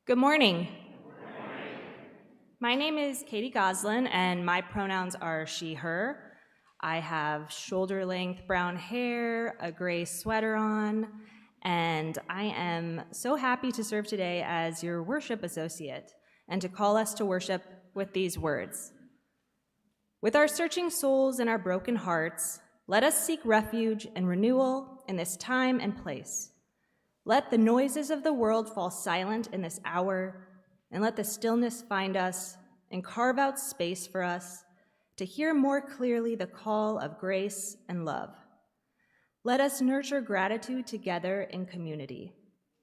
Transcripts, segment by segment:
Good morning. My name is Katie Goslin, and my pronouns are she, her. I have shoulder-length brown hair, a gray sweater on, and I am so happy to serve today as your worship associate and to call us to worship with these words. With our searching souls and our broken hearts, let us seek refuge and renewal in this time and place. Let the noises of the world fall silent in this hour, and let the stillness find us and carve out space for us to hear more clearly the call of grace and love. Let us nurture gratitude together in community,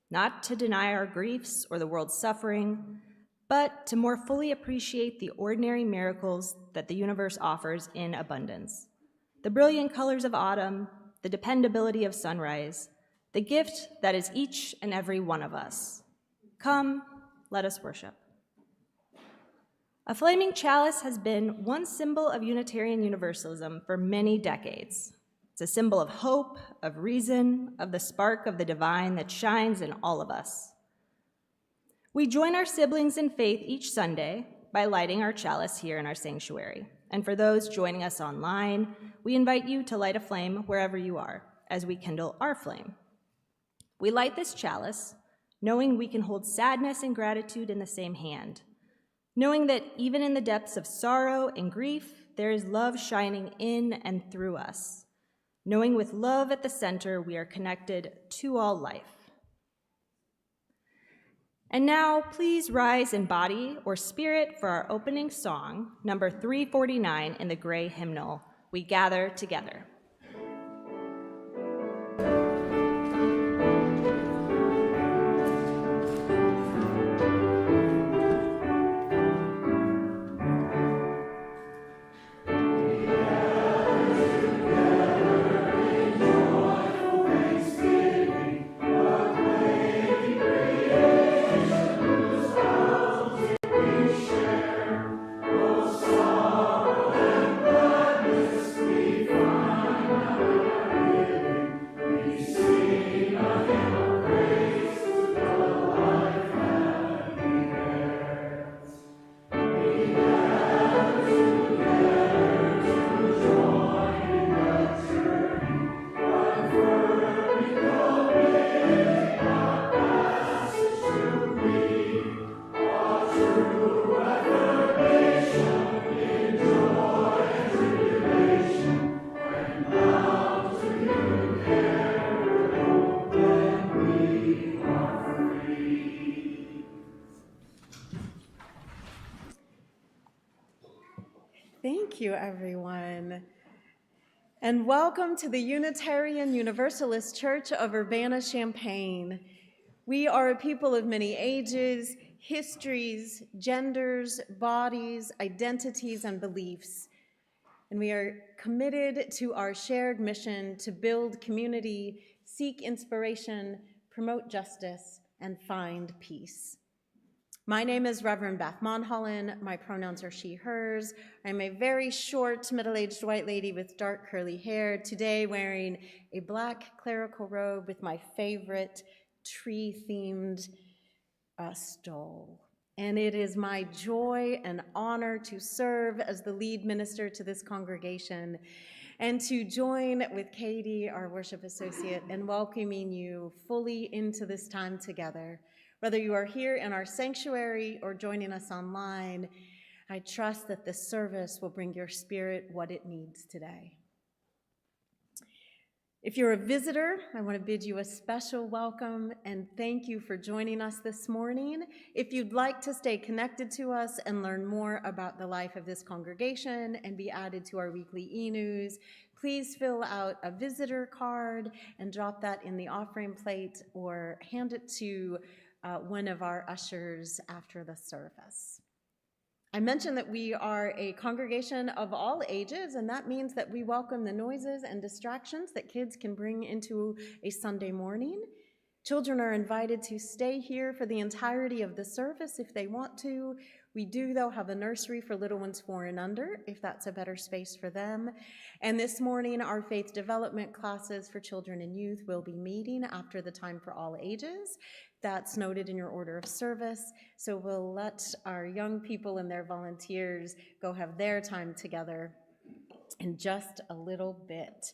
not to deny our griefs or the world's suffering, but to more fully appreciate the ordinary miracles that the universe offers in abundance. The brilliant colors of autumn, the dependability of sunrise, the gift that is each and every one of us. Come, let us worship. A flaming chalice has been one symbol of Unitarian Universalism for many decades. It's a symbol of hope, of reason, of the spark of the divine that shines in all of us. We join our siblings in faith each Sunday by lighting our chalice here in our sanctuary. And for those joining us online, we invite you to light a flame wherever you are as we kindle our flame. We light this chalice knowing we can hold sadness and gratitude in the same hand, knowing that even in the depths of sorrow and grief, there is love shining in and through us, knowing with love at the center, we are connected to all life. And now, please rise in body or spirit for our opening song, number 349 in the gray hymnal, We Gather Together. Thank you, everyone. And welcome to the Unitarian Universalist Church of Urbana-Champaign. We are a people of many ages, histories, genders, bodies, identities, and beliefs. And we are committed to our shared mission to build community, seek inspiration, promote justice, and find peace. My name is Reverend Beth Monholland. My pronouns are she, hers. I'm a very short, middle-aged white lady with dark curly hair, today wearing a black clerical robe with my favorite tree-themed stole. And it is my joy and honor to serve as the lead minister to this congregation and to join with Katie, our worship associate, in welcoming you fully into this time together. Whether you are here in our sanctuary or joining us online, I trust that this service will bring your spirit what it needs today. If you're a visitor, I want to bid you a special welcome and thank you for joining us this morning. If you'd like to stay connected to us and learn more about the life of this congregation and be added to our weekly e-news, please fill out a visitor card and drop that in the offering plate or hand it to one of our ushers after the service. I mentioned that we are a congregation of all ages, and that means that we welcome the noises and distractions that kids can bring into a Sunday morning. Children are invited to stay here for the entirety of the service if they want to. We do, though, have a nursery for little ones 4 and under, if that's a better space for them. And this morning, our faith development classes for children and youth will be meeting after the time for all ages. That's noted in your order of service. So we'll let our young people and their volunteers go have their time together in just a little bit.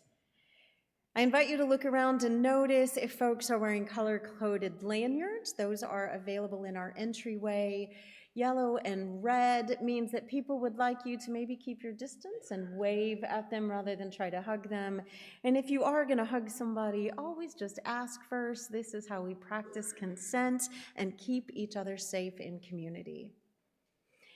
I invite you to look around and notice if folks are wearing color-coded lanyards. Those are available in our entryway. Yellow and red means that people would like you to maybe keep your distance and wave at them rather than try to hug them. And if you are going to hug somebody, always just ask first. This is how we practice consent and keep each other safe in community.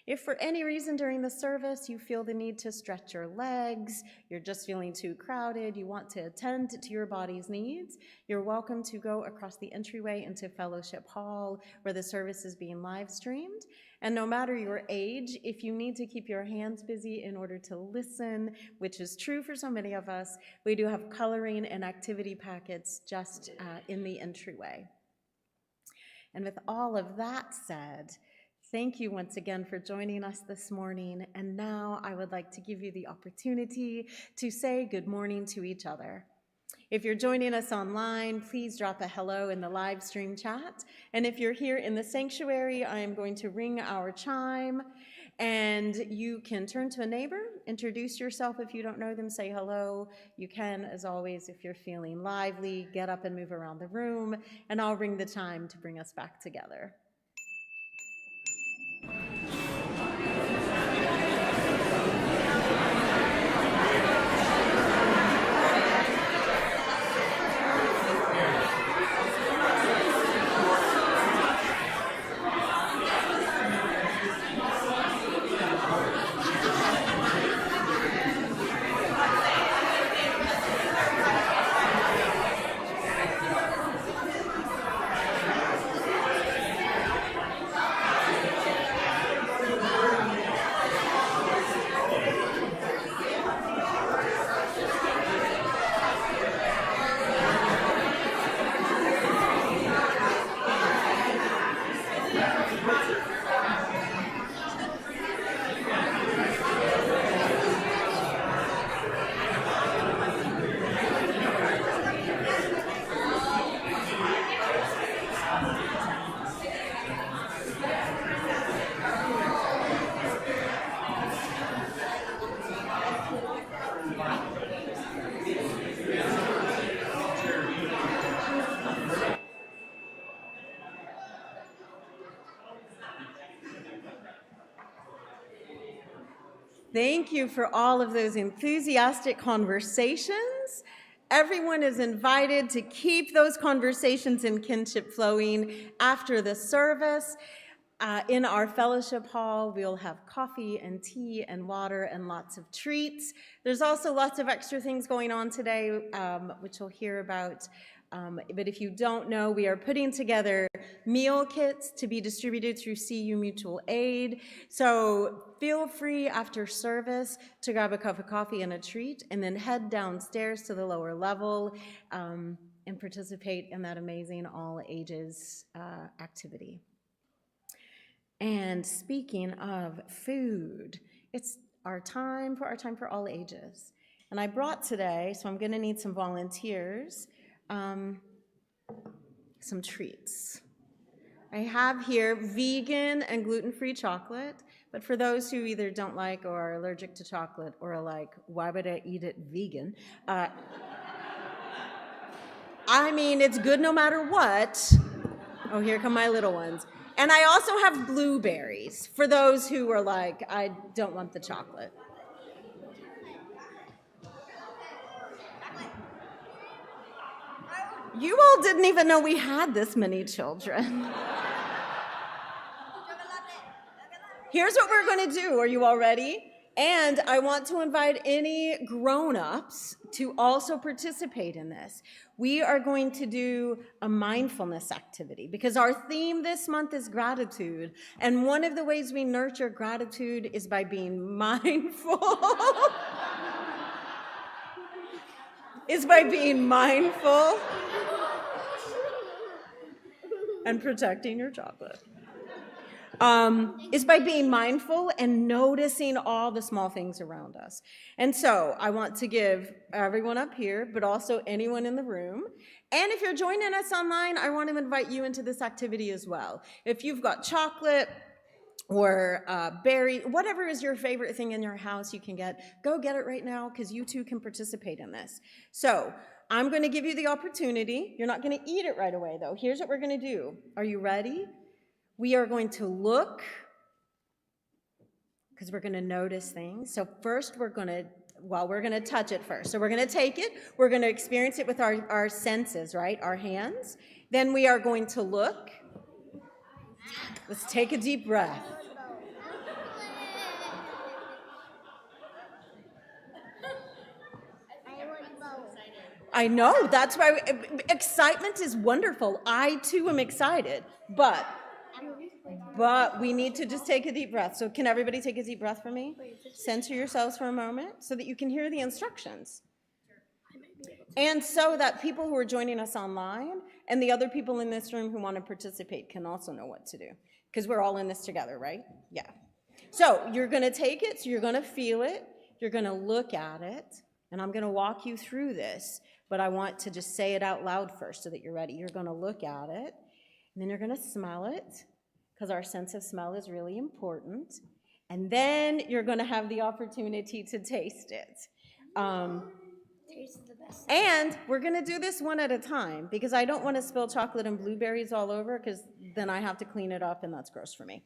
If for any reason during the service you feel the need to stretch your legs, you're just feeling too crowded, you want to attend to your body's needs, you're welcome to go across the entryway into Fellowship Hall where the service is being live streamed. And no matter your age, if you need to keep your hands busy in order to listen, which is true for so many of us, we do have coloring and activity packets just in the entryway. And with all of that said, thank you once again for joining us this morning. And now I would like to give you the opportunity to say good morning to each other. If you're joining us online, please drop a hello in the live stream chat. And if you're here in the sanctuary, I am going to ring our chime. And you can turn to a neighbor, introduce yourself if you don't know them, say hello. You can, as always, if you're feeling lively, get up and move around the room. And I'll ring the chime to bring us back together. Thank you for all of those enthusiastic conversations. Everyone is invited to keep those conversations in kinship flowing after the service. In our fellowship hall, we'll have coffee and tea and water and lots of treats. There's also lots of extra things going on today, which you'll hear about. But if you don't know, we are putting together meal kits to be distributed through CU Mutual Aid. So feel free after service to grab a cup of coffee and a treat, and then head downstairs to the lower level and participate in that amazing all ages activity. And speaking of food, it's our time for all ages. And I brought today, so I'm going to need some volunteers, some treats. I have here vegan and gluten-free chocolate, but for those who either don't like or are allergic to chocolate or are like, why would I eat it vegan? I mean, it's good no matter what. Oh, here come my little ones. And I also have blueberries for those who are like, I don't want the chocolate. You all didn't even know we had this many children. Here's what we're going to do. Are you all ready? And I want to invite any grown-ups to also participate in this. We are going to do a mindfulness activity because our theme this month is gratitude. And one of the ways we nurture gratitude is by being mindful. and protecting your chocolate. Is by being mindful and noticing all the small things around us. And so I want to give everyone up here, but also anyone in the room. And if you're joining us online, I want to invite you into this activity as well. If you've got chocolate or berry, whatever is your favorite thing in your house you can get, go get it right now because you too can participate in this. So I'm going to give you the opportunity. You're not going to eat it right away though. Here's what we're going to do. Are you ready? We are going to look, because we're going to notice things. So first we're going to touch it first. So we're going to take it, we're going to experience it with our senses, right? Our hands. Then we are going to look. Let's take a deep breath. I know, that's why excitement is wonderful. I too am excited, but we need to just take a deep breath. So can everybody take a deep breath for me? Center yourselves for a moment so that you can hear the instructions. And so that people who are joining us online and the other people in this room who want to participate can also know what to do. Because we're all in this together, right? Yeah. So you're going to take it, so you're going to feel it, you're going to look at it, and I'm going to walk you through this, but I want to just say it out loud first so that you're ready. You're going to look at it, and then you're going to smell it, because our sense of smell is really important. And then you're going to have the opportunity to taste it. Taste is the best. And we're going to do this one at a time, because I don't want to spill chocolate and blueberries all over, because then I have to clean it up, and that's gross for me.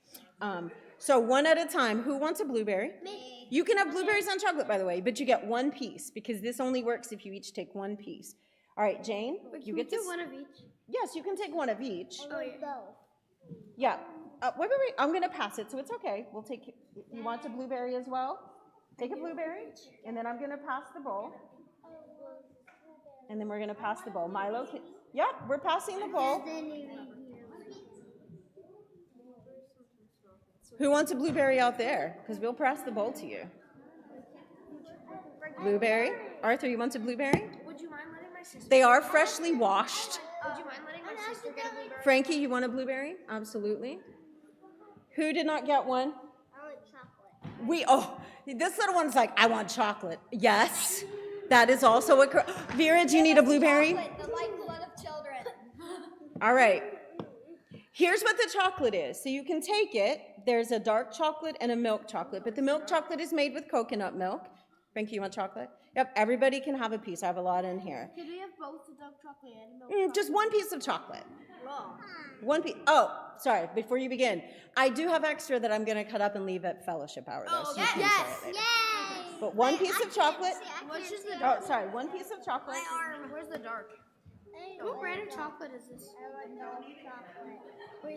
So one at a time. Who wants a blueberry? Me. You can have blueberries on chocolate, by the way, but you get one piece, because this only works if you each take one piece. All right, Jane, you get to... one of each? Yes, you can take one of each. Oh, yeah. Yeah. Wait. I'm going to pass it, so it's okay. We'll take... You want a blueberry as well? Take a blueberry, and then I'm going to pass the bowl. And then we're going to pass the bowl. Milo, yep, we're passing the bowl. Who wants a blueberry out there? Because we'll pass the bowl to you. Blueberry. Arthur, you want a blueberry? Would you mind letting my sister? They are freshly washed. Would you mind letting my sister get a blueberry? Frankie, you want a blueberry? Absolutely. Who did not get one? I want chocolate. This little one's like, I want chocolate. Yes, that is also a... Vera, do you need a blueberry? The lifeblood of children. All right. Here's what the chocolate is. So you can take it. There's a dark chocolate and a milk chocolate, but the milk chocolate is made with coconut milk. Frankie, you want chocolate? Yep, everybody can have a piece. I have a lot in here. Could we have both the dark chocolate and milk chocolate? Just one piece of chocolate. Wrong. One piece. Oh, sorry, before you begin. I do have extra that I'm going to cut up and leave at fellowship hour, though. So you can enjoy it later. Yay! But one piece of chocolate. What's just the dark? Oh, sorry, one piece of chocolate. Where's the dark? What brand of chocolate is this?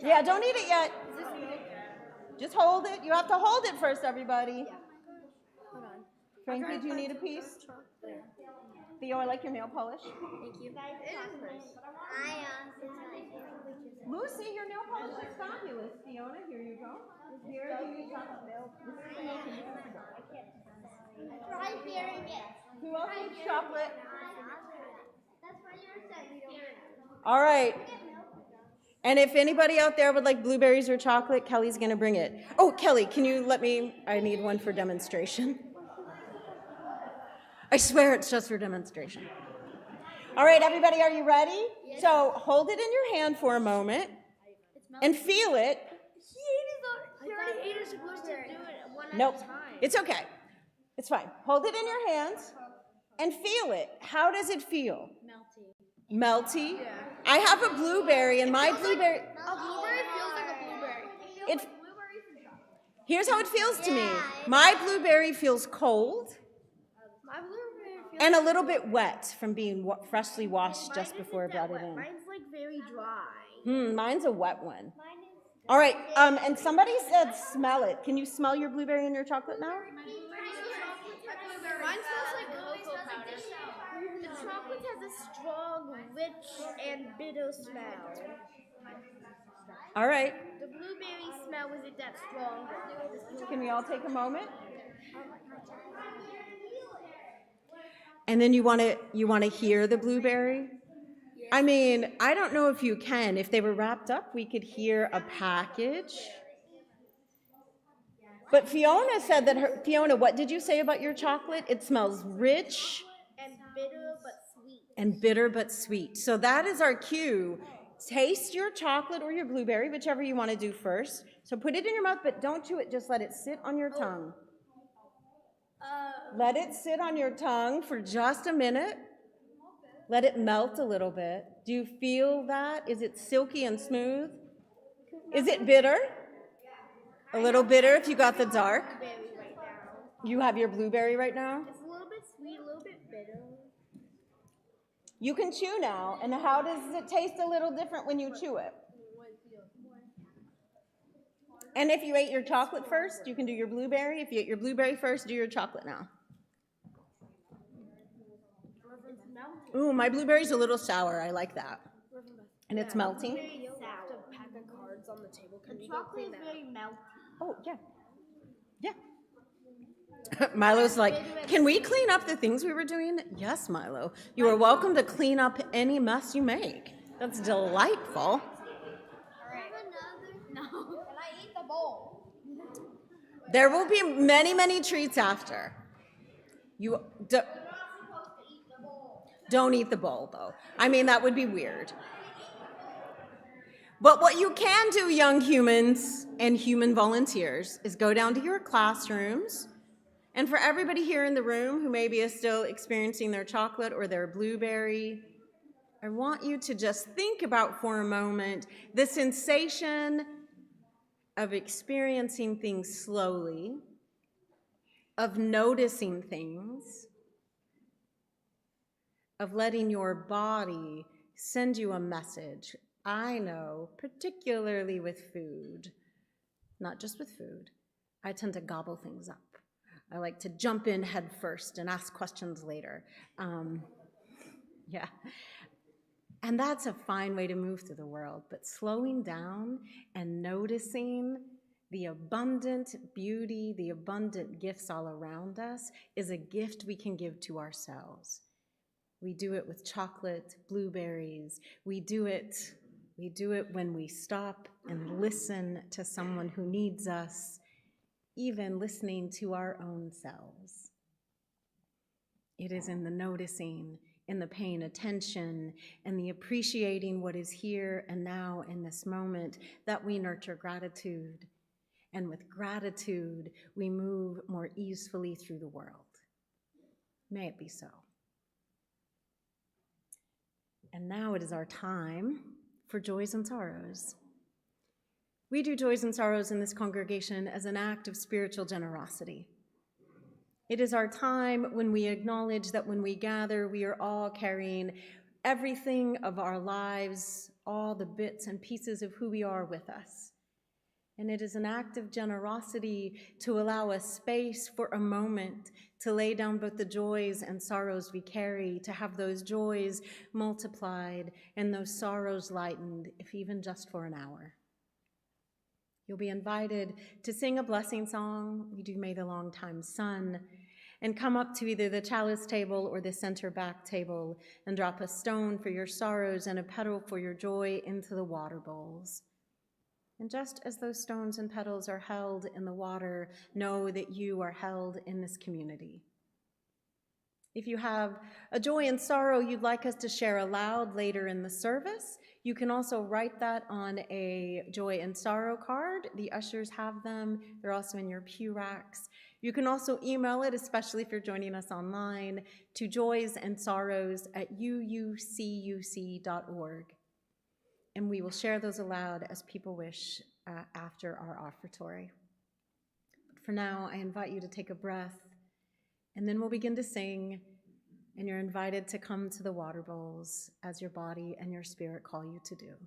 Yeah, don't eat it yet. Is this milk? Just hold it. You have to hold it first, everybody. Hold on. Frankie, do you need a piece? Theo, I like your nail polish. Thank you. Lucy, your nail polish is fabulous. Fiona, here you go. Here, do you need chocolate milk? This is the milk and this is the dark. Try bearing it. Who else needs chocolate? That's why you're saying. All right. And if anybody out there would like blueberries or chocolate, Kelly's going to bring it. Oh, Kelly, can you let me? I need one for demonstration. I swear it's just for demonstration. All right, everybody, are you ready? Yes. So hold it in your hand for a moment and feel it. He already ate it. Supposed to do it one Nope, at a time. it's okay. It's fine. Hold it in your hands and feel it. How does it feel? Melty. Melty? Yeah. I have a blueberry, and my blueberry... A blueberry feels like a blueberry. Here's how it feels to me. My blueberry feels cold My blueberry feels and a little bit wet from being freshly washed just before I brought it in. Mine's like very dry. Mine's a wet one. All right, and somebody said smell it. Can you smell your blueberry and your chocolate now? Mine smells like cocoa powder. The chocolate has a strong, rich, and bitter smell. All right. The blueberry smell isn't that strong. Can we all take a moment? And then you want to hear the blueberry? Yeah. I mean, I don't know if you can. If they were wrapped up, we could hear a package. But Fiona said that Fiona, what did you say about your chocolate? It smells rich and bitter but sweet. And bitter but sweet. So that is our cue. Taste your chocolate or your blueberry, whichever you want to do first. So put it in your mouth, but don't chew it. Just let it sit on your tongue. Let it sit on your tongue for just a minute. Let it melt a little bit. Do you feel that? Is it silky and smooth? Is it bitter? A little bitter if you got the dark. You have your blueberry right now? It's a little bit sweet, a little bit bitter. You can chew now. And how does it taste a little different when you chew it? And if you ate your chocolate first, you can do your blueberry. If you ate your blueberry first, do your chocolate now. Ooh, my blueberry's a little sour. I like that. And it's melting. You left a pack of cards on the table. Can you go clean that? Very melty. Oh, yeah. Yeah. Milo's like, can we clean up the things we were doing? Yes, Milo. You are welcome to clean up any mess you make. That's delightful. No. Can I eat the bowl? There will be many, many treats after. You don't eat the bowl, though. I mean, that would be weird. But what you can do, young humans and human volunteers, is go down to your classrooms. And for everybody here in the room who maybe is still experiencing their chocolate or their blueberry, I want you to just think about for a moment the sensation of experiencing things slowly, of noticing things, of letting your body send you a message. I know, particularly with food, not just with food, I tend to gobble things up. I like to jump in head first and ask questions later. Yeah. And that's a fine way to move through the world, but slowing down and noticing the abundant beauty, the abundant gifts all around us is a gift we can give to ourselves. We do it with chocolate, blueberries. We do it when we stop and listen to someone who needs us, even listening to our own selves. It is in the noticing, in the paying attention, and the appreciating what is here and now in this moment that we nurture gratitude. And with gratitude, we move more easily through the world. May it be so. And now it is our time for joys and sorrows. We do joys and sorrows in this congregation as an act of spiritual generosity. It is our time when we acknowledge that when we gather, we are all carrying everything of our lives, all the bits and pieces of who we are with us. And it is an act of generosity to allow us space for a moment to lay down both the joys and sorrows we carry, to have those joys multiplied and those sorrows lightened, if even just for an hour. You'll be invited to sing a blessing song. We do May the Long Time Sun, and come up to either the chalice table or the center back table and drop a stone for your sorrows and a petal for your joy into the water bowls. And just as those stones and petals are held in the water, know that you are held in this community. If you have a joy and sorrow you'd like us to share aloud later in the service, you can also write that on a joy and sorrow card. The ushers have them. They're also in your pew racks. You can also email it, especially if you're joining us online, to joysandsorrows@uucuc.org. And we will share those aloud as people wish after our offertory. But for now, I invite you to take a breath, and then we'll begin to sing, and you're invited to come to the water bowls as your body and your spirit call you to do.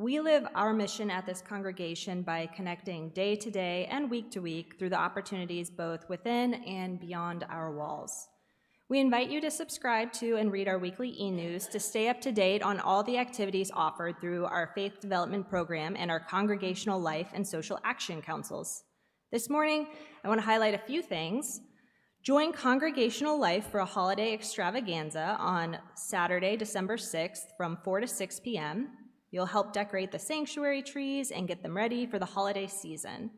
We live our mission at this congregation by connecting day to day and week to week through the opportunities both within and beyond our walls. We invite you to subscribe to and read our weekly e-news to stay up to date on all the activities offered through our faith development program and our congregational life and social action councils. This morning, I want to highlight a few things. Join Congregational Life for a holiday extravaganza on Saturday, December 6th from 4 to 6 p.m. You'll help decorate the sanctuary trees and get them ready for the holiday season.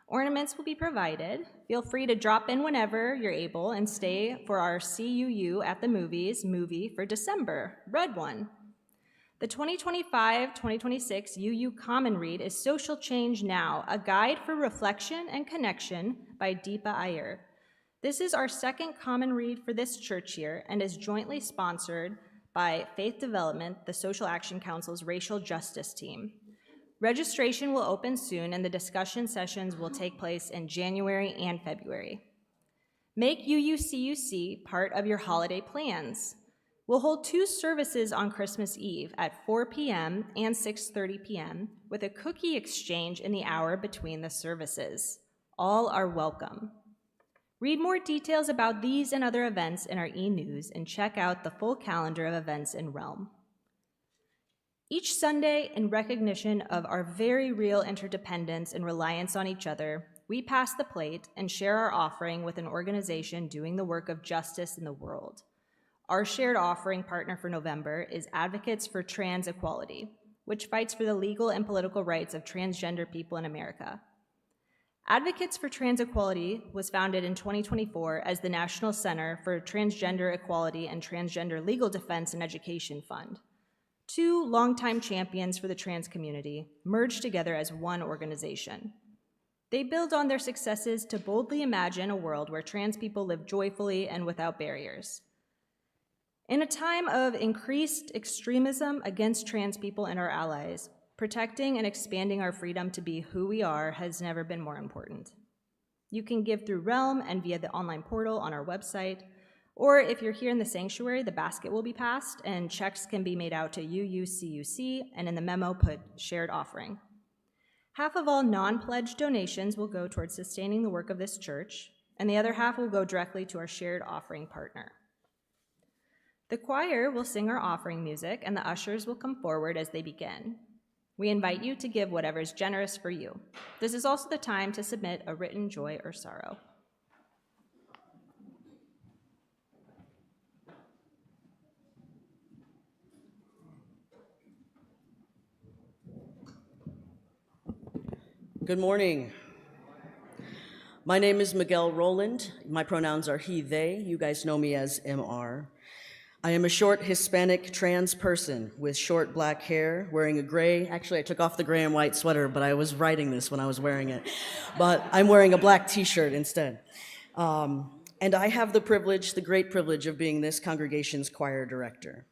Ornaments will be provided. Feel free to drop in whenever you're able and stay for our CUU at the Movies movie for December, Red One. The 2025-2026 UU Common Read is Social Change Now, a guide for reflection and connection by Deepa Iyer. This is our second common read for this church year and is jointly sponsored by Faith Development, the Social Action Council's Racial Justice Team. Registration will open soon and the discussion sessions will take place in January and February. Make UUCUC part of your holiday plans. We'll hold 2 services on Christmas Eve at 4 p.m. and 6:30 p.m. with a cookie exchange in the hour between the services. All are welcome. Read more details about these and other events in our e-news and check out the full calendar of events in Realm. Each Sunday, in recognition of our very real interdependence and reliance on each other, we pass the plate and share our offering with an organization doing the work of justice in the world. Our shared offering partner for November is Advocates for Trans Equality, which fights for the legal and political rights of transgender people in America. Advocates for Trans Equality was founded in 2024 as the National Center for Transgender Equality and Transgender Legal Defense and Education Fund. 2 longtime champions for the trans community merged together as one organization. They build on their successes to boldly imagine a world where trans people live joyfully and without barriers. In a time of increased extremism against trans people and our allies, protecting and expanding our freedom to be who we are has never been more important. You can give through Realm and via the online portal on our website, or if you're here in the sanctuary, the basket will be passed and checks can be made out to UUCUC, and in the memo put shared offering. Half of all non-pledged donations will go towards sustaining the work of this church, and the other half will go directly to our shared offering partner. The choir will sing our offering music, and the ushers will come forward as they begin. We invite you to give whatever is generous for you. This is also the time to submit a written joy or sorrow. Good morning. My name is Miguel Roland. My pronouns are he, they. You guys know me as MR. I am a short Hispanic trans person with short black hair, wearing a gray, actually I took off the gray and white sweater, but I was writing this when I was wearing it. But I'm wearing a black t-shirt instead. And I have the privilege, the great privilege of being this congregation's choir director.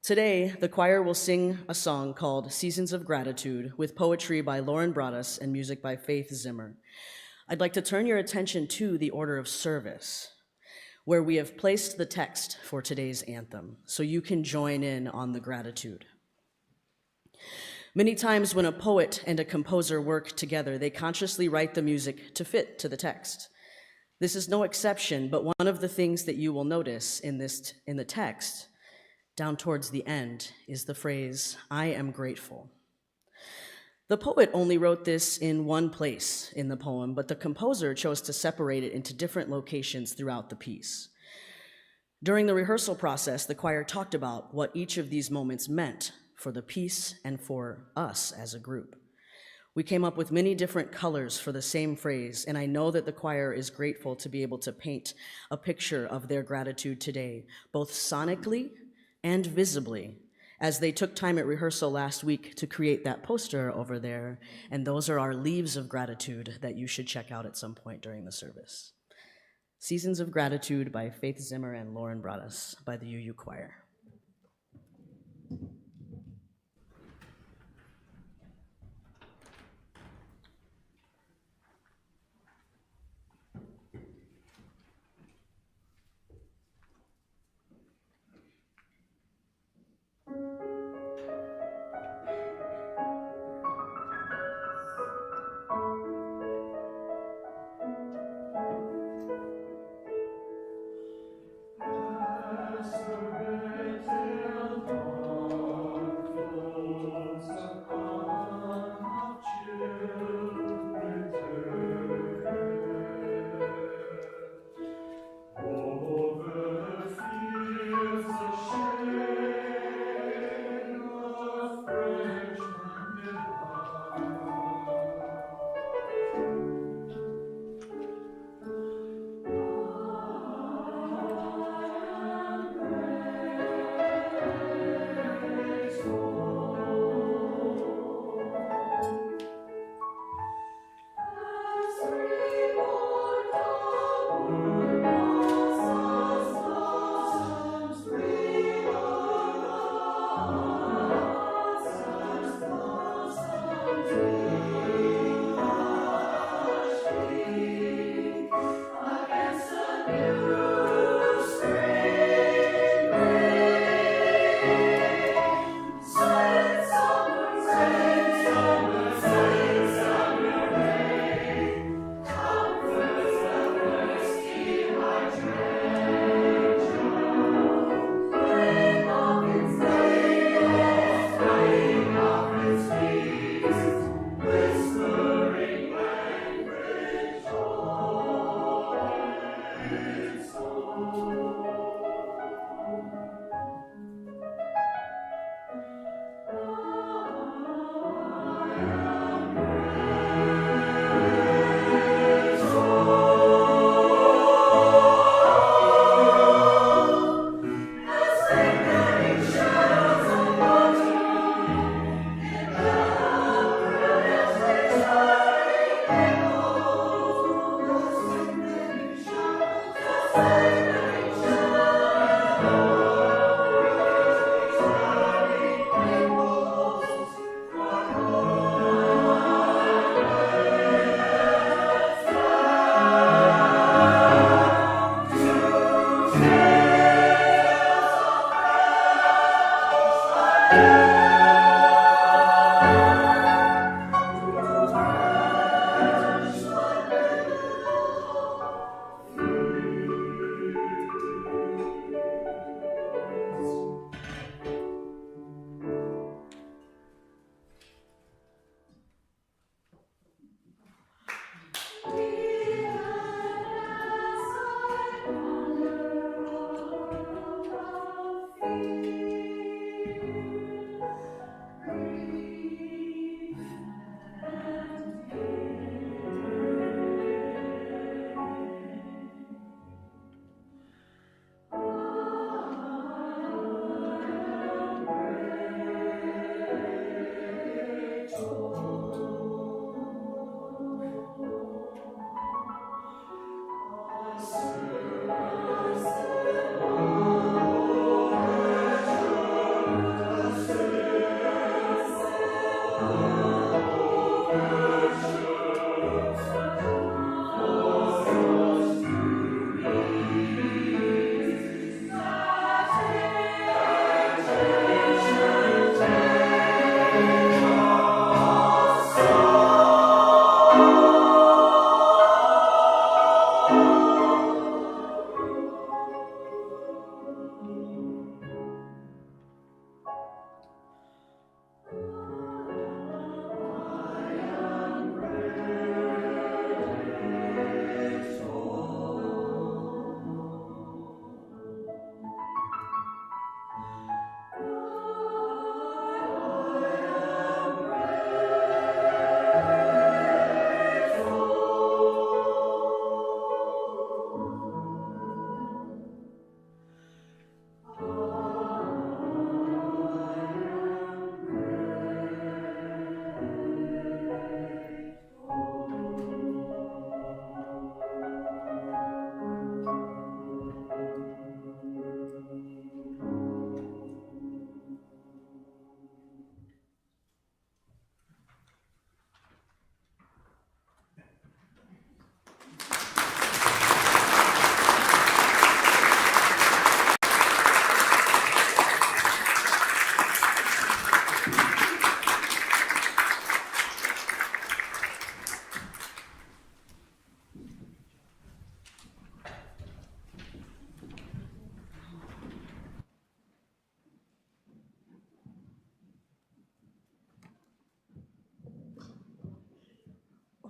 Today, the choir will sing a song called Seasons of Gratitude with poetry by Lauren Broaddus and music by Faith Zimmer. I'd like to turn your attention to the order of service, where we have placed the text for today's anthem, so you can join in on the gratitude. Many times when a poet and a composer work together, they consciously write the music to fit to the text. This is no exception, but one of the things that you will notice in the text, down towards the end, is the phrase, "I am grateful." The poet only wrote this in one place in the poem, but the composer chose to separate it into different locations throughout the piece. During the rehearsal process, the choir talked about what each of these moments meant for the piece and for us as a group. We came up with many different colors for the same phrase, and I know that the choir is grateful to be able to paint a picture of their gratitude today, both sonically and visibly, as they took time at rehearsal last week to create that poster over there, and those are our leaves of gratitude that you should check out at some point during the service. Seasons of Gratitude by Faith Zimmer and Lauren Broaddus by the UU Choir.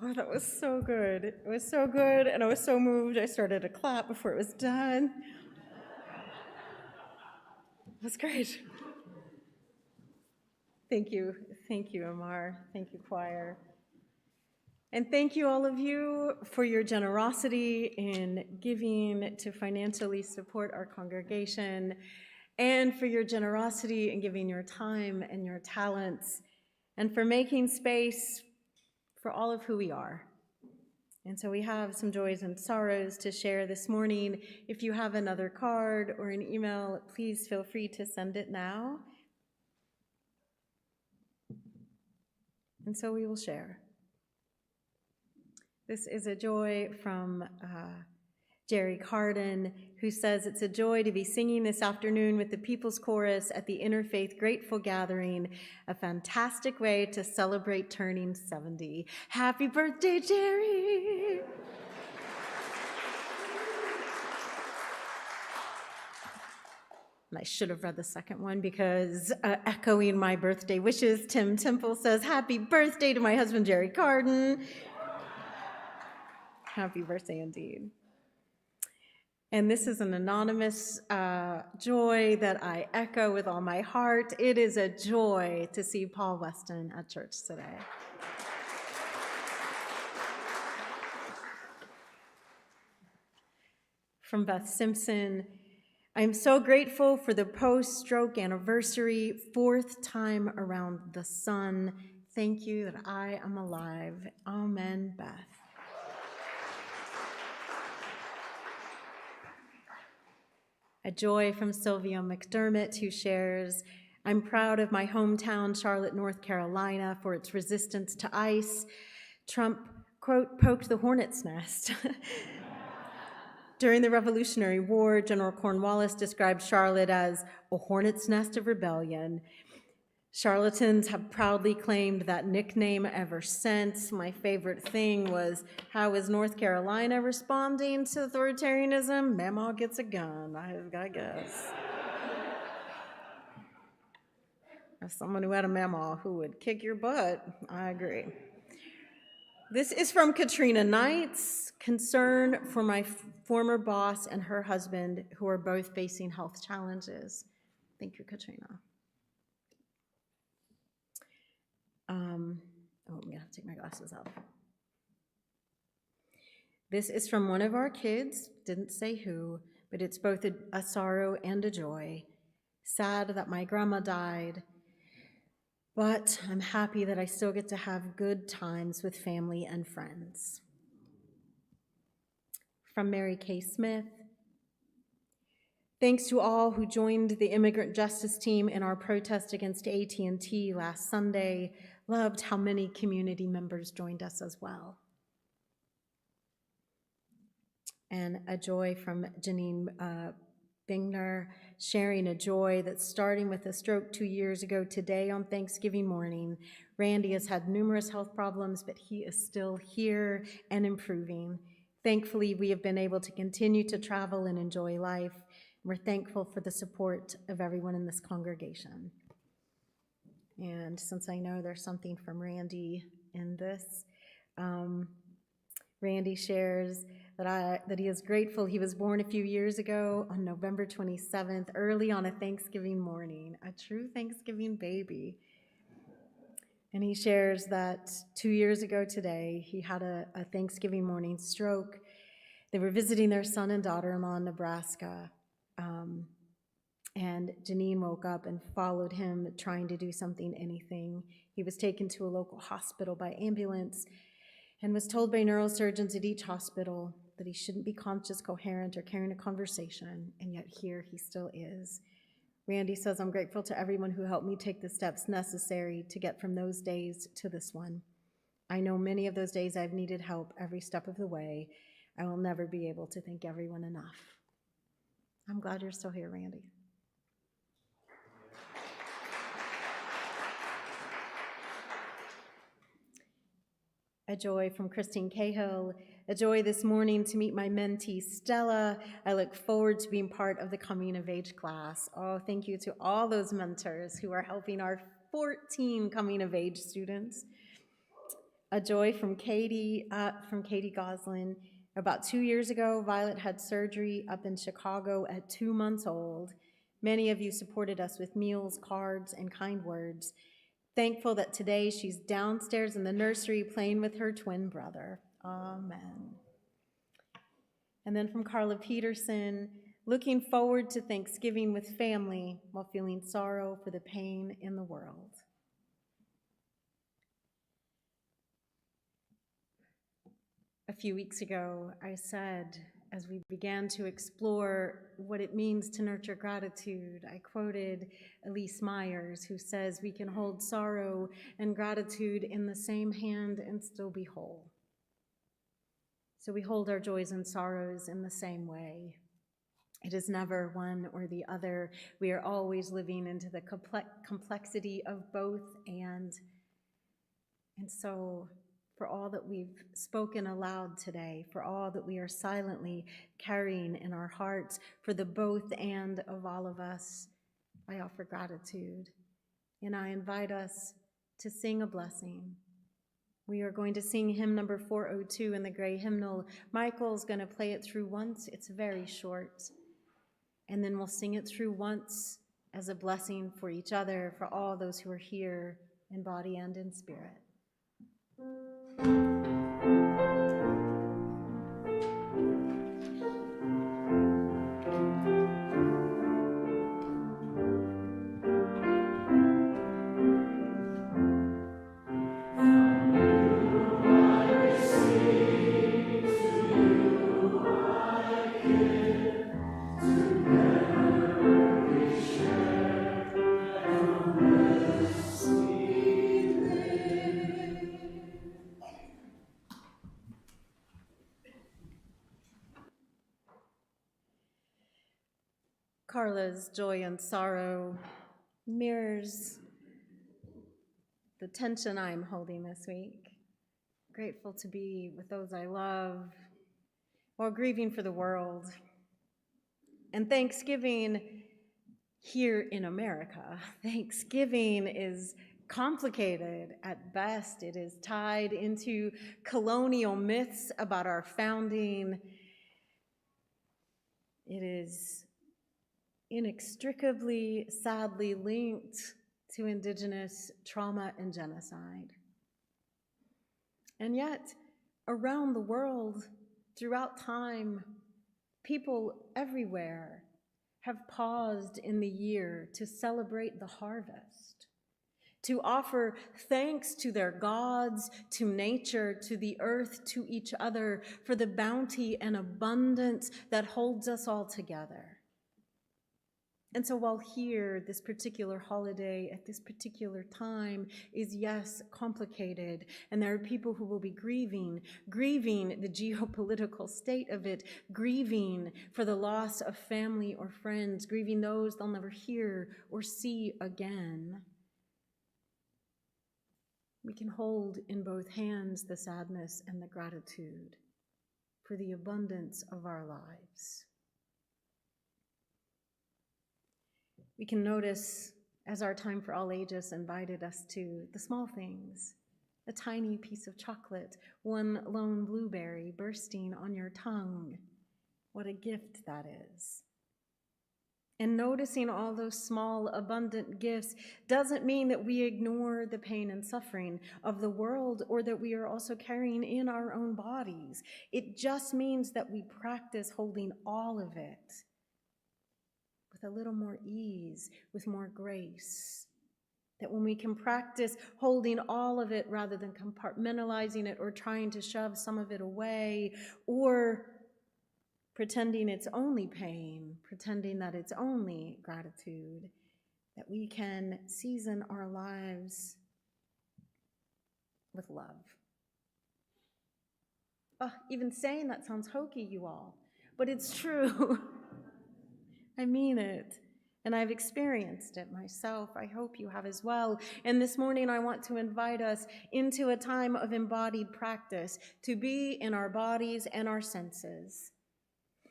Oh, that was so good. It was so good, and I was so moved. I started to clap before it was done. It was great. Thank you. Thank you, Amar. Thank you, choir. And thank you, all of you, for your generosity in giving to financially support our congregation, and for your generosity in giving your time and your talents, and for making space for all of who we are. And so we have some joys and sorrows to share this morning. If you have another card or an email, please feel free to send it now. And so we will share. This is a joy from Jerry Carden, who says, "It's a joy to be singing this afternoon with the People's Chorus at the Interfaith Grateful Gathering, a fantastic way to celebrate turning 70. Happy birthday, Jerry!" And I should have read the second one because echoing my birthday wishes, Tim Temple says, "Happy birthday to my husband, Jerry Carden." Happy birthday indeed. And this is an anonymous joy that I echo with all my heart. It is a joy to see Paul Weston at church today. From Beth Simpson, "I am so grateful for the post-stroke anniversary, 4th time around the sun. Thank you that I am alive. Amen, Beth." A joy from Sylvia McDermott, who shares, "I'm proud of my hometown, Charlotte, North Carolina, for its resistance to ICE. Trump, quote, poked the hornet's nest." During the Revolutionary War, General Cornwallis described Charlotte as a hornet's nest of rebellion. Charlatans have proudly claimed that nickname ever since. My favorite thing was, how is North Carolina responding to authoritarianism? Mamaw gets a gun, I guess. As someone who had a mamaw who would kick your butt, I agree. This is from Katrina Knight's concern for my former boss and her husband, who are both facing health challenges. Thank you, Katrina. I'm gonna have to take my glasses off. This is from one of our kids, didn't say who, but it's both a sorrow and a joy. Sad that my grandma died, but I'm happy that I still get to have good times with family and friends. From Mary Kay Smith. Thanks to all who joined the immigrant justice team in our protest against AT&T last Sunday. Loved how many community members joined us as well. And a joy from Janine Bingner, sharing a joy that starting with a stroke 2 years ago today on Thanksgiving morning. Randy has had numerous health problems, but he is still here and improving. Thankfully, we have been able to continue to travel and enjoy life. We're thankful for the support of everyone in this congregation. And since I know there's something from Randy in this, Randy shares that he is grateful he was born a few years ago on November 27th, early on a Thanksgiving morning, a true Thanksgiving baby. And he shares that 2 years ago today, he had a Thanksgiving morning stroke. They were visiting their son and daughter-in-law in Nebraska. And Janine woke up and followed him, trying to do something, anything. He was taken to a local hospital by ambulance and was told by neurosurgeons at each hospital that he shouldn't be conscious, coherent, or carrying a conversation, and yet here he still is. Randy says, I'm grateful to everyone who helped me take the steps necessary to get from those days to this one. I know many of those days I've needed help every step of the way. I will never be able to thank everyone enough. I'm glad you're still here, Randy. A joy from Christine Cahill. A joy this morning to meet my mentee, Stella. I look forward to being part of the coming of age class. Oh, thank you to all those mentors who are helping our 14 coming of age students. A joy from Katie Goslin. About 2 years ago, Violet had surgery up in Chicago at 2 months old. Many of you supported us with meals, cards, and kind words. Thankful that today she's downstairs in the nursery playing with her twin brother. Amen. And then from Carla Peterson, looking forward to Thanksgiving with family while feeling sorrow for the pain in the world. A few weeks ago, I said, as we began to explore what it means to nurture gratitude, I quoted Elise Myers, who says, we can hold sorrow and gratitude in the same hand and still be whole. So we hold our joys and sorrows in the same way. It is never one or the other. We are always living into the complexity of both and so for all that we've spoken aloud today, for all that we are silently carrying in our hearts, for the both and of all of us, I offer gratitude. And I invite us to sing a blessing. We are going to sing hymn number 402 in the gray hymnal. Michael's going to play it through once. It's very short. And then we'll sing it through once as a blessing for each other, for all those who are here in body and in spirit. Carla's joy and sorrow mirrors the tension I'm holding this week. Grateful to be with those I love while grieving for the world. And Thanksgiving here in America, Thanksgiving is complicated at best. It is tied into colonial myths about our founding. It is inextricably, sadly linked to indigenous trauma and genocide. And yet, around the world, throughout time, people everywhere have paused in the year to celebrate the harvest, to offer thanks to their gods, to nature, to the earth, to each other for the bounty and abundance that holds us all together. And so while here, this particular holiday at this particular time is, yes, complicated, and there are people who will be grieving the geopolitical state of it, grieving for the loss of family or friends, grieving those they'll never hear or see again, we can hold in both hands the sadness and the gratitude for the abundance of our lives. We can notice, as our Time for All Ages invited us to, the small things, a tiny piece of chocolate, one lone blueberry bursting on your tongue. What a gift that is. And noticing all those small, abundant gifts doesn't mean that we ignore the pain and suffering of the world or that we are also carrying in our own bodies. It just means that we practice holding all of it with a little more ease, with more grace. That when we can practice holding all of it rather than compartmentalizing it or trying to shove some of it away or pretending it's only pain, pretending that it's only gratitude, that we can season our lives with love. Even saying that sounds hokey, you all, but it's true. I mean it, and I've experienced it myself. I hope you have as well. And this morning I want to invite us into a time of embodied practice, to be in our bodies and our senses.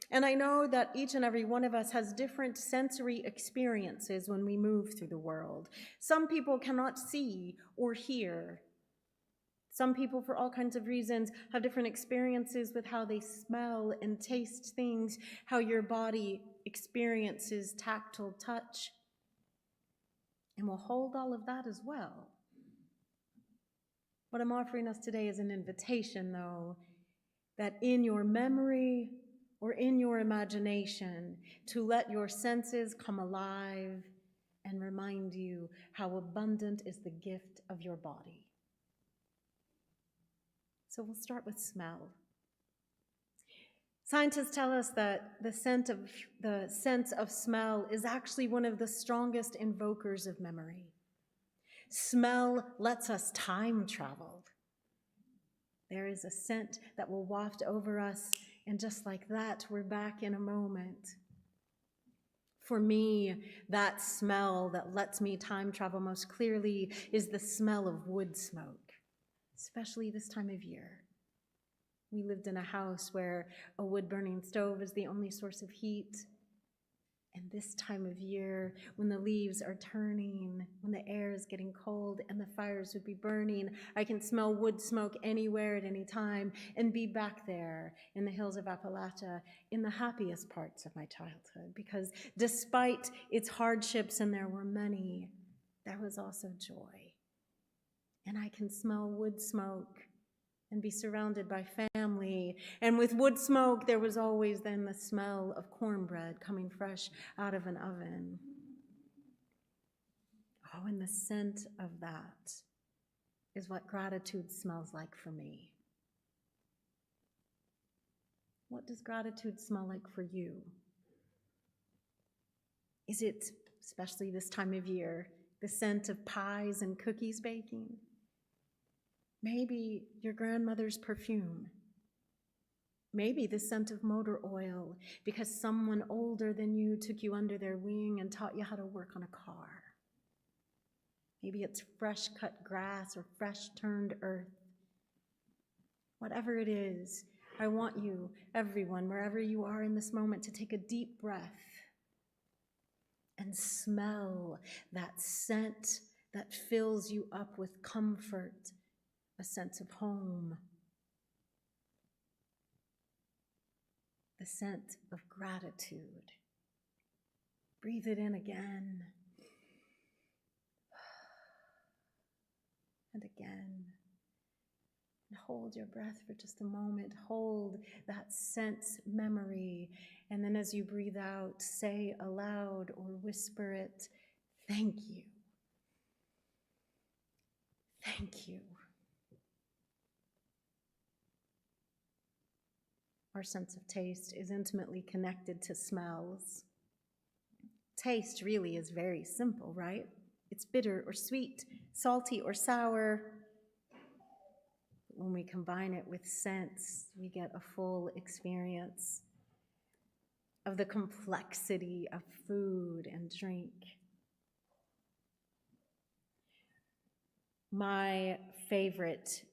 And I know that each and every one of us has different sensory experiences when we move through the world. Some people cannot see or hear. Some people, for all kinds of reasons, have different experiences with how they smell and taste things, how your body experiences tactile touch. And we'll hold all of that as well. What I'm offering us today is an invitation, though, that in your memory or in your imagination, to let your senses come alive and remind you how abundant is the gift of your body. So we'll start with smell. Scientists tell us that the sense of smell is actually one of the strongest invokers of memory. Smell lets us time travel. There is a scent that will waft over us, and just like that, we're back in a moment. For me, that smell that lets me time travel most clearly is the smell of wood smoke, especially this time of year. We lived in a house where a wood-burning stove is the only source of heat. And this time of year, when the leaves are turning, when the air is getting cold and the fires would be burning, I can smell wood smoke anywhere at any time and be back there in the hills of Appalachia in the happiest parts of my childhood. Because despite its hardships, and there were many, there was also joy. And I can smell wood smoke and be surrounded by family. And with wood smoke, there was always then the smell of cornbread coming fresh out of an oven. Oh, and the scent of that is what gratitude smells like for me. What does gratitude smell like for you? Is it, especially this time of year, the scent of pies and cookies baking? Maybe your grandmother's perfume. Maybe the scent of motor oil because someone older than you took you under their wing and taught you how to work on a car. Maybe it's fresh cut grass or fresh turned earth. Whatever it is, I want you, everyone, wherever you are in this moment, to take a deep breath and smell that scent that fills you up with comfort, a sense of home, the scent of gratitude. Breathe it in again and again. And hold your breath for just a moment. Hold that sense memory. And then as you breathe out, say aloud or whisper it, thank you. Thank you. Our sense of taste is intimately connected to smells. Taste really is very simple, right? It's bitter or sweet, salty or sour. When we combine it with scents, we get a full experience of the complexity of food and drink. My favorite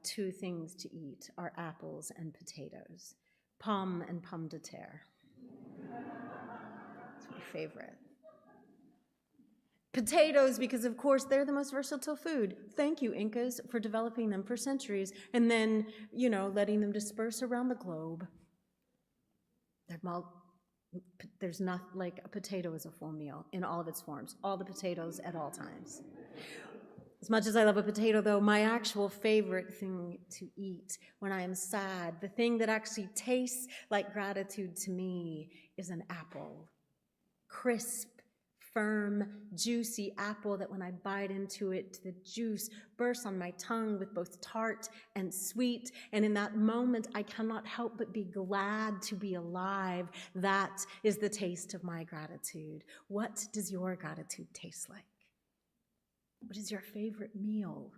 two things to eat are apples and potatoes, pomme and pomme de terre. It's my favorite. Potatoes, because of course they're the most versatile food. Thank you, Incas, for developing them for centuries and then, letting them disperse around the globe. There's not like a potato is a full meal in all of its forms, all the potatoes at all times. As much as I love a potato, though, my actual favorite thing to eat when I am sad, the thing that actually tastes like gratitude to me, is an apple. Crisp, firm, juicy apple that when I bite into it, the juice bursts on my tongue with both tart and sweet. And in that moment, I cannot help but be glad to be alive. That is the taste of my gratitude. What does your gratitude taste like? What is your favorite meal?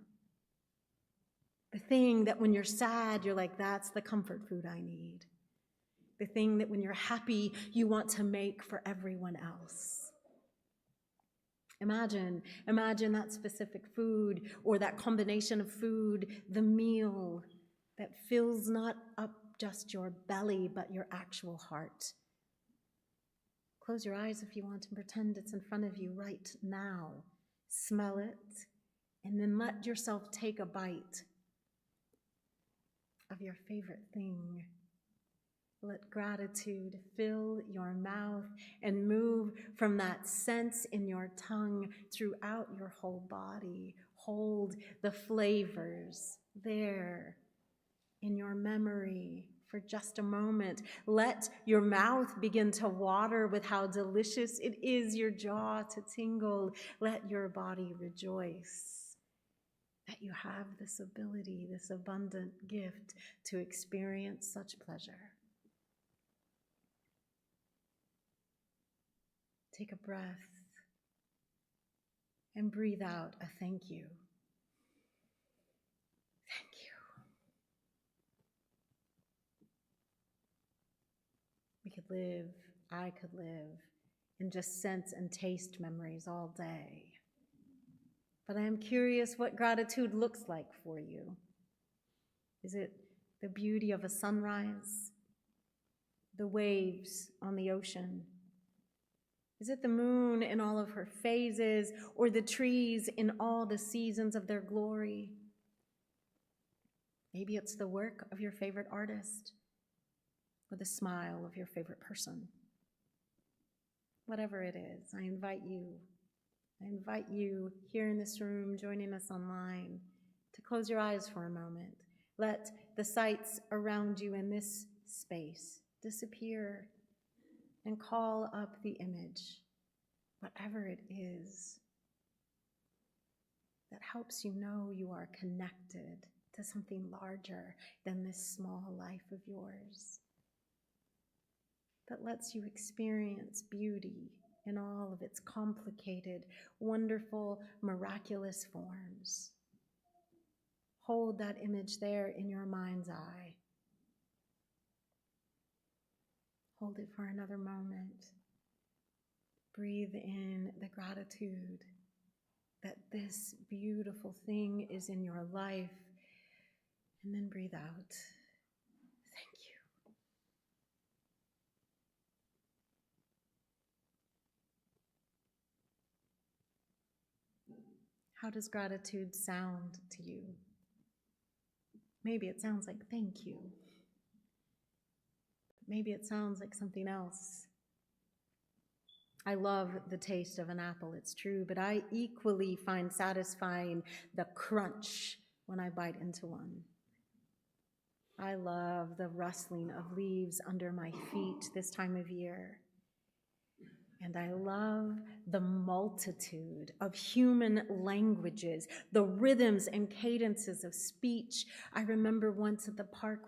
The thing that when you're sad, you're like, that's the comfort food I need. The thing that when you're happy, you want to make for everyone else. Imagine that specific food or that combination of food, the meal that fills not up just your belly, but your actual heart. Close your eyes if you want and pretend it's in front of you right now. Smell it, and then let yourself take a bite of your favorite thing. Let gratitude fill your mouth and move from that sense in your tongue throughout your whole body. Hold the flavors there in your memory for just a moment. Let your mouth begin to water with how delicious it is, your jaw to tingle. Let your body rejoice that you have this ability, this abundant gift to experience such pleasure. Take a breath and breathe out a thank you. Thank you. I could live in just sense and taste memories all day. But I am curious what gratitude looks like for you. Is it the beauty of a sunrise? The waves on the ocean? Is it the moon in all of her phases, or the trees in all the seasons of their glory? Maybe it's the work of your favorite artist, or the smile of your favorite person. Whatever it is, I invite you here in this room, joining us online, to close your eyes for a moment. Let the sights around you in this space disappear and call up the image, whatever it is, that helps you know you are connected to something larger than this small life of yours, that lets you experience beauty in all of its complicated, wonderful, miraculous forms. Hold that image there in your mind's eye. Hold it for another moment. Breathe in the gratitude, that this beautiful thing is in your life. And then breathe out. Thank you. How does gratitude sound to you? Maybe it sounds like thank you. Maybe it sounds like something else. I love the taste of an apple, it's true, but I equally find satisfying the crunch when I bite into one. I love the rustling of leaves under my feet this time of year. And I love the multitude of human languages, the rhythms and cadences of speech. I remember once at the park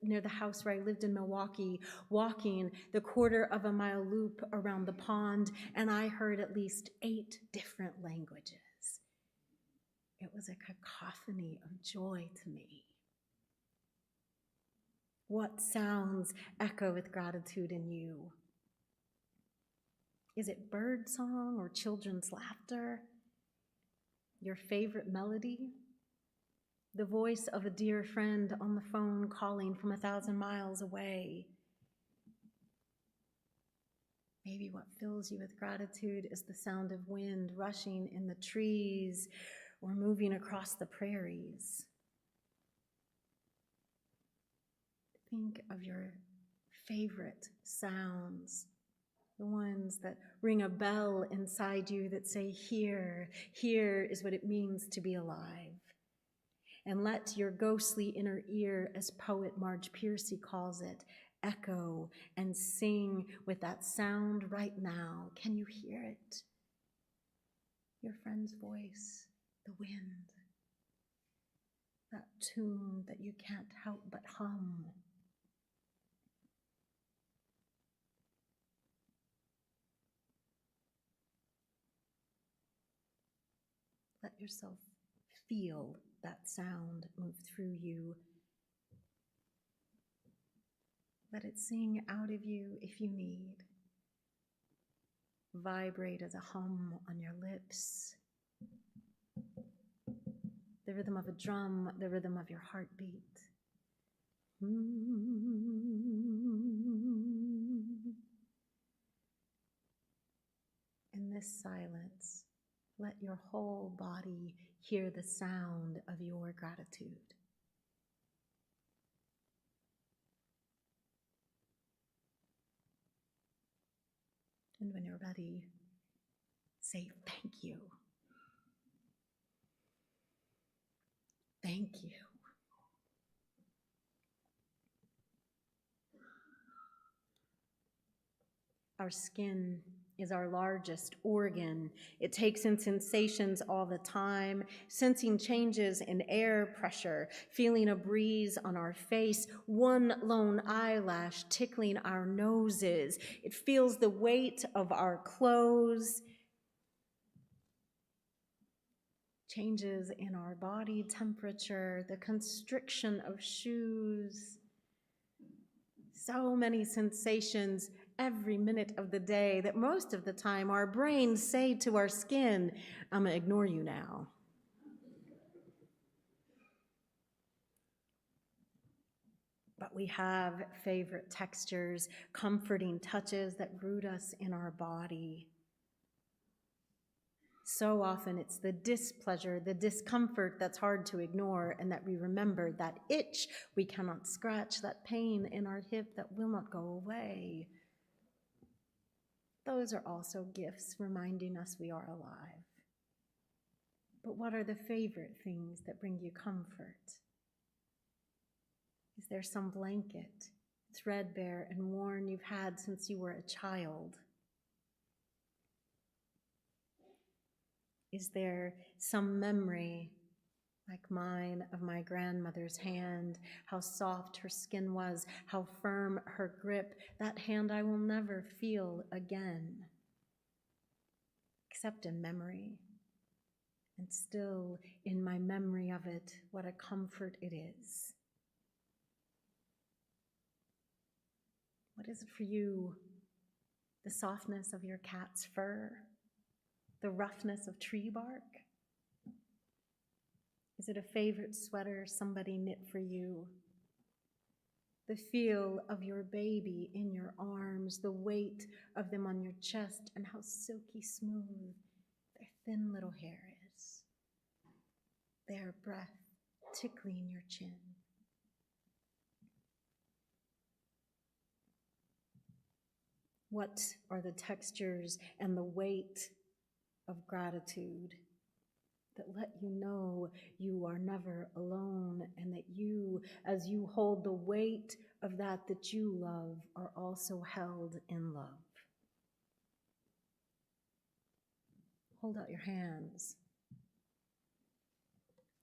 near the house where I lived in Milwaukee, walking the 1/4 mile loop around the pond, and I heard at least 8 different languages. It was a cacophony of joy to me. What sounds echo with gratitude in you? Is it bird song or children's laughter? Your favorite melody? The voice of a dear friend on the phone calling from 1,000 miles away? Maybe what fills you with gratitude is the sound of wind rushing in the trees or moving across the prairies. Think of your favorite sounds. The ones that ring a bell inside you that say, here is what it means to be alive. And let your ghostly inner ear, as poet Marge Piercy calls it, echo and sing with that sound right now. Can you hear it? Your friend's voice, the wind, that tune that you can't help but hum. Let yourself feel that sound move through you. Let it sing out of you if you need. Vibrate as a hum on your lips. The rhythm of a drum, the rhythm of your heartbeat. In this silence, let your whole body hear the sound of your gratitude. And when you're ready, say thank you. Thank you. Our skin is our largest organ. It takes in sensations all the time, sensing changes in air pressure, feeling a breeze on our face, one lone eyelash tickling our noses. It feels the weight of our clothes, changes in our body temperature, the constriction of shoes. So many sensations every minute of the day that most of the time our brains say to our skin, I'm gonna ignore you now. But we have favorite textures, comforting touches that root us in our body. So often it's the displeasure, the discomfort that's hard to ignore, and that we remember, that itch we cannot scratch, that pain in our hip that will not go away. Those are also gifts reminding us we are alive. But what are the favorite things that bring you comfort? Is there some blanket, threadbare and worn, you've had since you were a child? Is there some memory, like mine, of my grandmother's hand, how soft her skin was, how firm her grip, that hand I will never feel again, except in memory. And still, in my memory of it, what a comfort it is. What is it for you? The softness of your cat's fur? The roughness of tree bark? Is it a favorite sweater somebody knit for you? The feel of your baby in your arms, the weight of them on your chest, and how silky smooth their thin little hair is. Their breath tickling your chin. What are the textures and the weight of gratitude that let you know you are never alone, and that you, as you hold the weight of that you love, are also held in love? Hold out your hands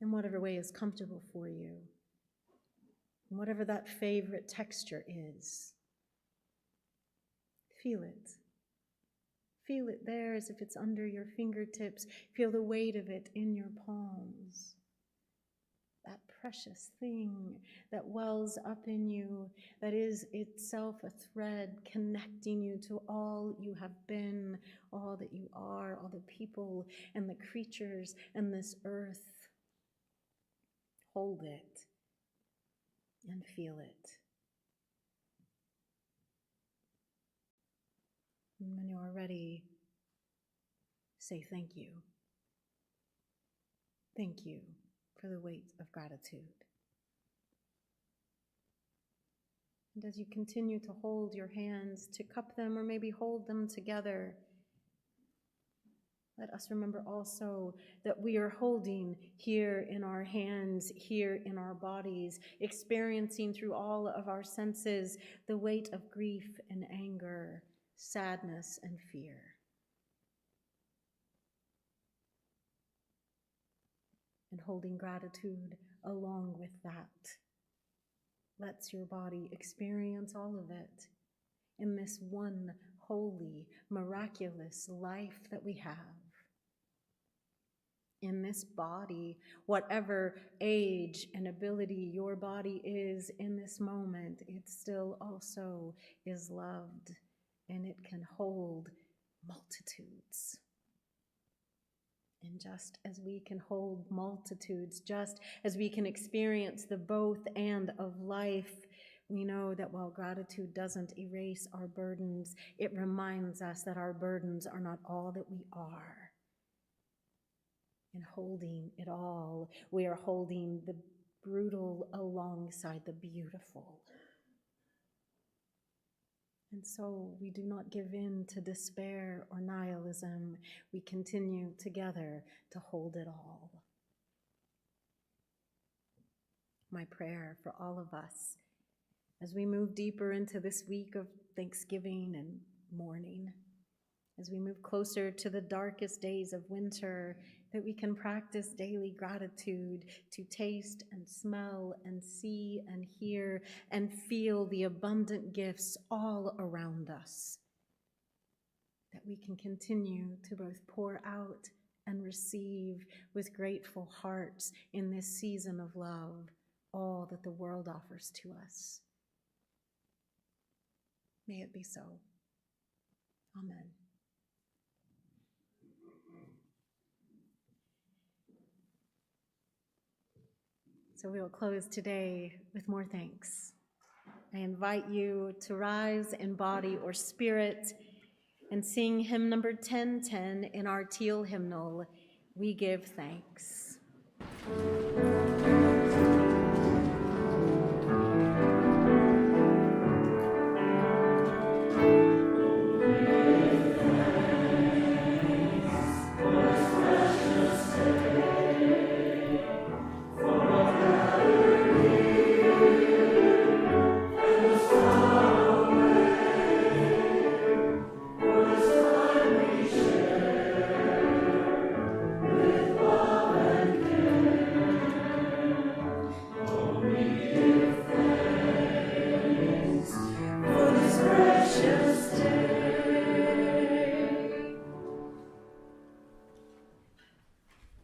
in whatever way is comfortable for you, and whatever that favorite texture is. Feel it. Feel it there as if it's under your fingertips. Feel the weight of it in your palms. That precious thing that wells up in you, that is itself a thread connecting you to all you have been, all that you are, all the people and the creatures and this earth. Hold it and feel it. And when you are ready, say thank you. Thank you for the weight of gratitude. And as you continue to hold your hands, to cup them or maybe hold them together, let us remember also that we are holding here in our hands, here in our bodies, experiencing through all of our senses the weight of grief and anger, sadness and fear. And holding gratitude along with that lets your body experience all of it in this one holy, miraculous life that we have. In this body, whatever age and ability your body is in this moment, it still also is loved, and it can hold multitudes. And just as we can hold multitudes, just as we can experience the both and of life, we know that while gratitude doesn't erase our burdens, it reminds us that our burdens are not all that we are. In holding it all, we are holding the brutal alongside the beautiful. And so we do not give in to despair or nihilism. We continue together to hold it all. My prayer for all of us as we move deeper into this week of Thanksgiving and mourning, as we move closer to the darkest days of winter, that we can practice daily gratitude to taste and smell and see and hear and feel the abundant gifts all around us, that we can continue to both pour out and receive with grateful hearts in this season of love all that the world offers to us. May it be so. Amen. So we will close today with more thanks. I invite you to rise in body or spirit and sing hymn number 1010 in our teal hymnal, We Give Thanks.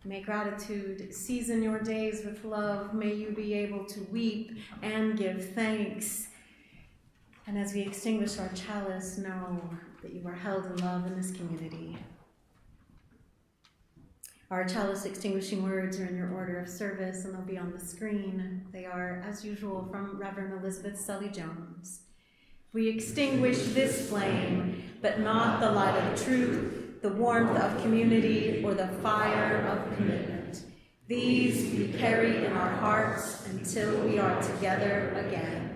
May gratitude season your days with love. May you be able to weep and give thanks. And as we extinguish our chalice, know that you are held in love in this community. Our chalice extinguishing words are in your order of service, and they'll be on the screen. They are, as usual, from Reverend Elizabeth Sully Jones. We extinguish this flame, but not the light of truth, the warmth of community, or the fire of commitment. These we carry in our hearts until we are together again.